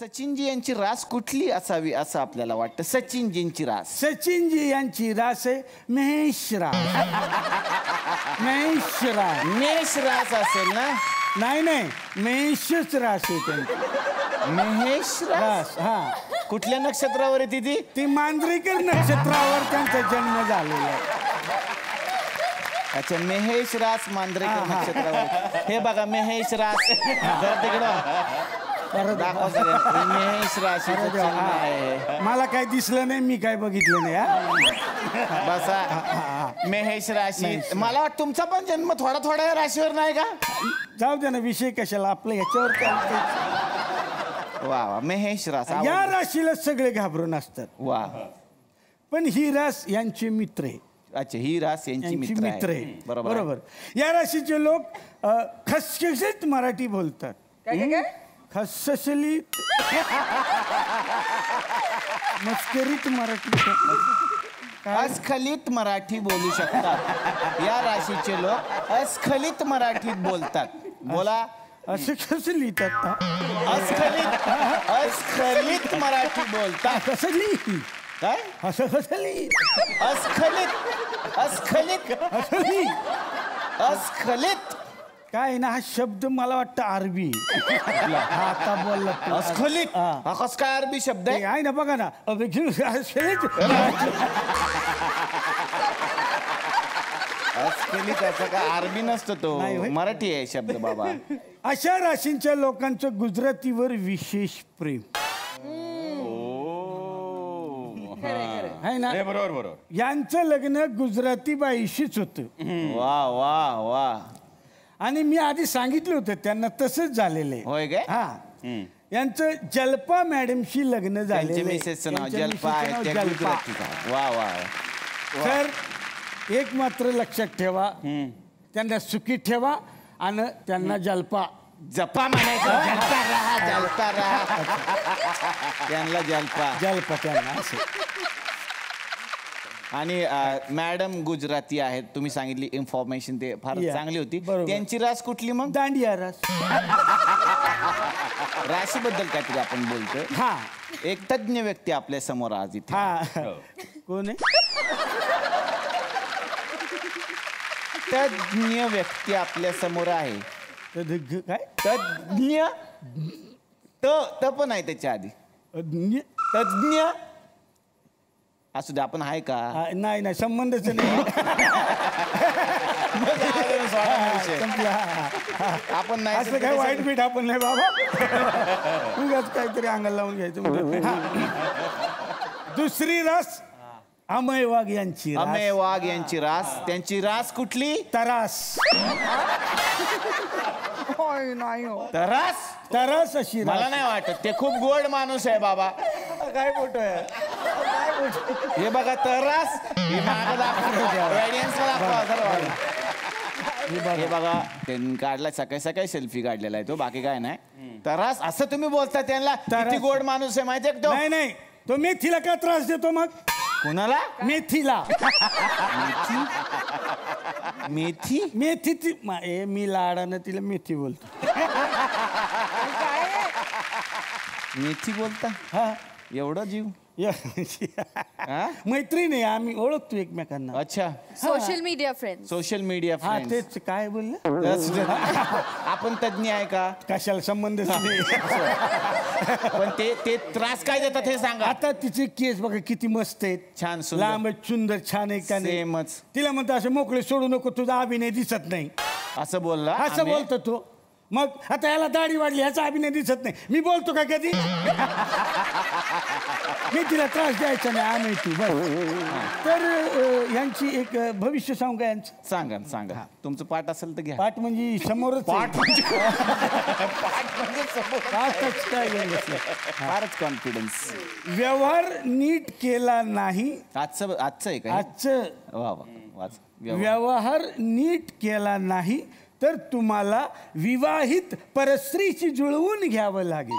सचिनजी यांची रास कुठली असावी असं आपल्याला वाटतं? सचिनजींची रास. सचिनजी यांची रास आहे महेश रास. महेश रास. मेष रास असेल ना? नाही नाही, महेशच रास आहे त्यांची. महेश रास. हा. कुठल्या नक्षत्रावर आहे ती? ती मांजरेकर नक्षत्रावर त्यांचा जन्म झालेला आहे. अच्छा, महेश रास मांजरेकर नक्षत्रावर. हे बघा महेश रास. जरा तिकडं दाखव सगळ्यांना. महेश राशी आहे. मला काय दिसलं नाही, मी काय बघितलं नाही. हा बसा. महेश राशी. मला वाटतं तुमचा पण जन्म थोडा थोडा या राशीवर नाही का? जाऊ दे ना, विषय कशाला आपलं ह्याच्यावर काय. वा वा, महेश रास. या राशीला सगळे घाबरून असतात. वा. पण ही रास यांचे मित्र आहे. अच्छा, ही रास यांची मित्र आहे. बरोबर. या राशीचे लोक खसखशीत मराठी बोलतात. काय खसखशीत मस्करीत मराठी. अस्खलित मराठी बोलू शकतात. या राशीचे लोक अस्खलित मराठीत बोलतात. बोला. असं कसं लिहितात? अस्खलित मराठी बोलतात. कसं लिही? काय? असं कसं लिही? अस्खलित. अस्खलित. असं लिही. अस्खलित. काय ना, हा शब्द मला वाटतं अरबी. आता बोलला अस्खलित. हा कस काय अरबी शब्द आहे? आहे ना, बघा ना. अस्खलित असं का अरबी नसतो तो, नाही होय. मराठी आहे शब्द बाबा. अशा राशींच्या लोकांचं गुजरातीवर विशेष प्रेम आहे ना. बरोबर. यांचं लग्न गुजराती बाईशीच होतं. वा वा वा. आणि मी आधी सांगितलं होतं त्यांना, तसंच झालेलं आहे. होय काय? हा. यांचं जल्पा मॅडमशी लग्न झालेलं आहे. मिसेसचं नाव जल्पा आहे. त्या गुजरातीचं आहे. वा वा. तर एक मात्र लक्षात ठेवा, त्यांना सुखी ठेवा आणि त्यांना जल्पा जपा म्हणायचं. जलपा राहा. जलपा राहा. त्यांना जलपा. जल्पा त्यांना असं. आणि मॅडम गुजराती आहेत. तुम्ही सांगितली इन्फॉर्मेशन, ते फार चांगली होती. बरोबर. त्यांची रास कुठली मग? दांडिया रास. राशीबद्दल काहीतरी आपण बोलतोय. हा. एक तज्ञ व्यक्ती आपल्या समोर आज इथे. हा. कोण आहे? तज्ञ व्यक्ती आपल्या समोर आहे. काय? तज्ञ. त पण आहे त्याच्या आधी. तज्ञ असू दे. आपण आहे का? नाही नाही, संबंधच नाही. आपण नाही. असं काय वाईट बीट आपण नाही बाबा. उगाच काहीतरी अंगाला लावून घ्यायचं. दुसरी रास अमय वाघ यांची. अमय वाघ यांची रास. त्यांची रास कुठली? तरास. तरास. तरास अशी मला नाही वाटत. ते खूप गोड माणूस आहे बाबा. काय फोटो आहे? हे बघा तरास. हे बघा, त्यांनी काढला सकाळी सकाळी सेल्फी काढलेला आहे तो, बाकी काय नाही. तरास असं तुम्ही बोलता त्यांना? किती गोड माणूस आहे माहितीये का तो? नाही नाही, तो मेथीला का त्रास देतो मग? कुणाला? मेथीला. मेथी. मेथी मी लाडानं तिला मेथी बोलतो. मेथी बोलता? हा. एवढं जीव. मैत्रीण आहे, आम्ही ओळखतो एकमेकांना. अच्छा. Social media friends. Social media हा, फ्रेंड्स. तेच. काय बोलले? आपण तज्ञ आहे का? कशाला संबंधच नाही. पण ते त्रास काय देतात हे सांगा. आता तिचे केस बघा किती मस्त आहेत. छान सुंदर. लांब सुंदर छान आहे का नाही? सेमच. तिला म्हणतो असं मोकळे सोडू नको, तुझा अभिनय दिसत नाही. असं बोलला? असं बोलतो तो. मग आता याला दाढी वाढली, ह्याचा अभिनय दिसत नाही. मी बोलतो का कधी? मी तिला त्रास द्यायचा नाही. आम्ही तू बस. तर यांची एक भविष्य सांगू का यांचं? सांगा सांगा. तुमचं पाठ असेल तर घ्या. पाठ म्हणजे समोरच. पाठ म्हणजे पाठच काय घेतलं. फारच कॉन्फिडन्स. व्यवहार नीट केला नाही. आजचं आहे का? आजचं वा वा वाच. व्यवहार नीट केला नाही तर तुम्हाला विवाहित परस्त्रीशी जुळवून घ्यावं लागेल.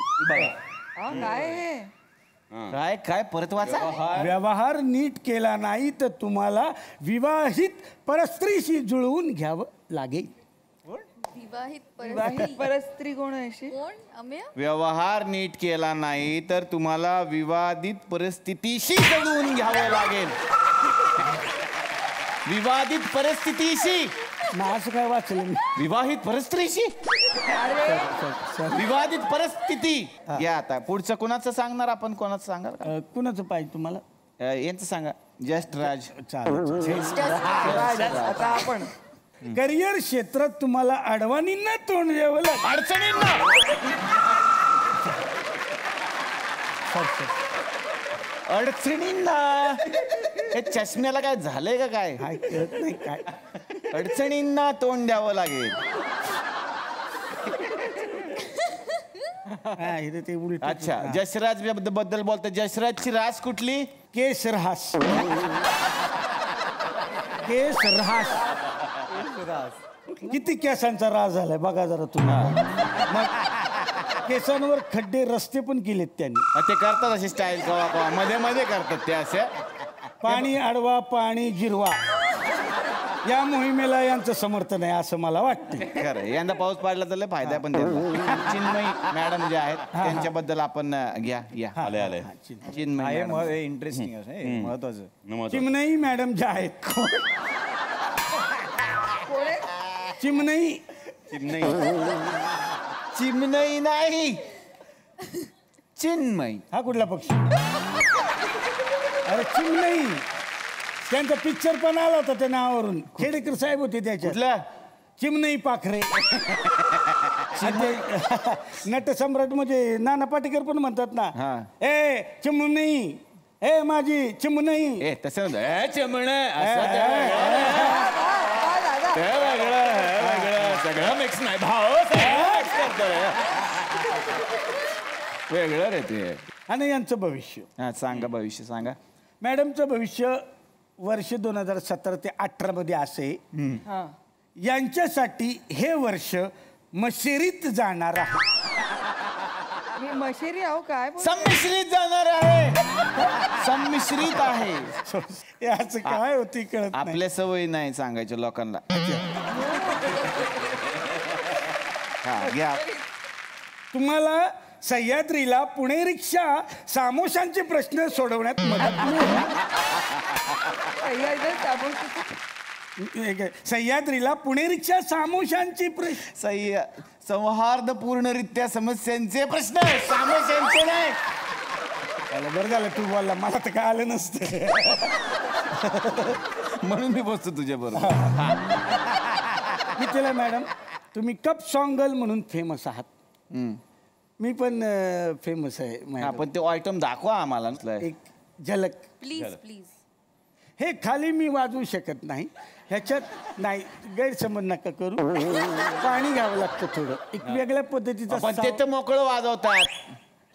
काय काय परत वाचा. व्यवहार नीट केला नाही तर तुम्हाला विवाहित परस्त्रीशी जुळवून घ्यावं लागेल. विवाहित परस्त्री कोण आहे अशी? कोण अमेय? व्यवहार नीट केला नाही तर तुम्हाला विवादित परिस्थितीशी जगून घ्यावं लागेल. विवादित परिस्थितीशी. असं काय वाचलं मी? विवाहित परिस्थितीशी. विवादित परिस्थिती. या आता पुढचं कोणाचं सांगणार आपण? कोणाचं सांगाल का? कुणाचं पाहिजे तुम्हाला? यांचं सांगा. जस्ट राज. आता आपण करिअर क्षेत्रात तुम्हाला अडवाणींना तोंड द्यावं लागेल. अडचणींना. अडचणींना. हे चष्म्याला काय झालंय का काय? काय कळत नाही काय. अडचणींना तोंड द्यावं लागेल. ते उलट. अच्छा, जसराज बद्दल बोलतो. जसराजची रास कुठली? केशरहास. केशरहास. किती केसांचा रास झालाय बघा जरा तुम्ही. मग केसांवर खड्डे रस्ते पण केलेत त्यांनी. ते करतात अशी स्टाईल कवा कवा मध्ये मध्ये करतात ते असे. पाणी अडवा पाणी जिरवा या मोहिमेला यांचं समर्थन आहे असं मला वाटतं. खरं यंदा पाऊस पडला तर लय फायदा आहे. पण त्यांना चिन्मयी मॅडम जे आहेत त्यांच्याबद्दल आपण घ्या. या आले आले. चिन्मयी इंटरेस्टिंग महत्वाचं. चिमनई मॅडम ज्या आहेत. चिमनई. चिमनई नाही, चिन्मयी. हा कुठला पक्षी? अरे चिमनई. त्यांचा पिक्चर पण आला होता त्या नावावरून. खेडेकर साहेब होते त्याच्यात. कुठला? चिमनई पाखरे. नटसम्राट म्हणजे नाना पाटेकर पण म्हणतात ना. ए चिमनई, ए माझी चिमनई. ए तसं चिमण वेगळं सगळं मिक्स नाही भाऊ. वेगळं रे ते. आणि यांचं भविष्य. हा सांगा भविष्य सांगा. मॅडमचं भविष्य वर्ष 2017 ते 18 मध्ये असे. यांच्यासाठी हे वर्ष मशेरीत जाणार आहे. मी मशेरी आहो काय बोल- संमिश्रित जाणार आहे. संमिश्रित आहे. याचं काय होती कळत नाही. आपल्या सवयी नाही सांगायच्या लोकांना. हा घ्या. तुम्हाला सह्याद्रीला पुणे रिक्षा सामोशांचे प्रश्न सोडवण्यात मदत मिळेल. सह्याद्रीला पुणे रिक्षा सामोशांची प्रश्न सौहार्दपूर्णरित्या समस्यांचे प्रश्न सामोशांचे नाही. बरं झालं तू बोलला. मला तर काय आलं नसतं. म्हणून मी बसतो तुझ्या बरोबर. मी तिला मॅडम तुम्ही कप सॉंगल म्हणून फेमस आहात. मी पण फेमस आहे मॅडम. आपण ते आयटम दाखवा आम्हाला. एक झलक प्लीज प्लीज. हे खाली मी वाजवू शकत नाही. ह्याच्यात नाही गैरसमज नका करू. पाणी घ्यावं लागतं थोडं. एक वेगळ्या पद्धतीचं. पण ते तर मोकळं वाजवतात.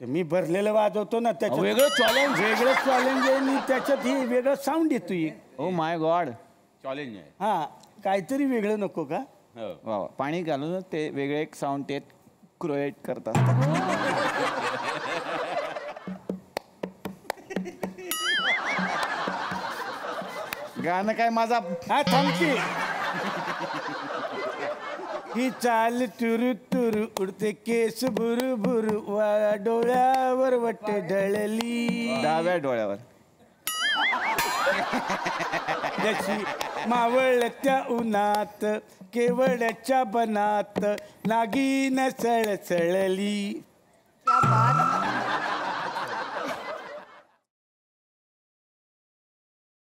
मी भरलेलं वाजवतो ना त्याच्यात. वेगळं चॅलेंज. वेगळं चॅलेंज आहे. मी त्याच्यात हे वेगळं साऊंड येतोय. Oh my God. चॅलेंज आहे. हा काहीतरी वेगळं नको का? वा पाणी घालून ते वेगळे एक साऊंड ते क्रिएट करतात. गाणं काय माझा. हा थांबते. ही चाल तुरु तुरु उडते केस बुरु बुरु डोळ्यावर वट ढळली. डाव्या डोळ्यावर. जशी मावळत्या उन्हात केवळच्या बनात नागिन सळसळली. क्या बात.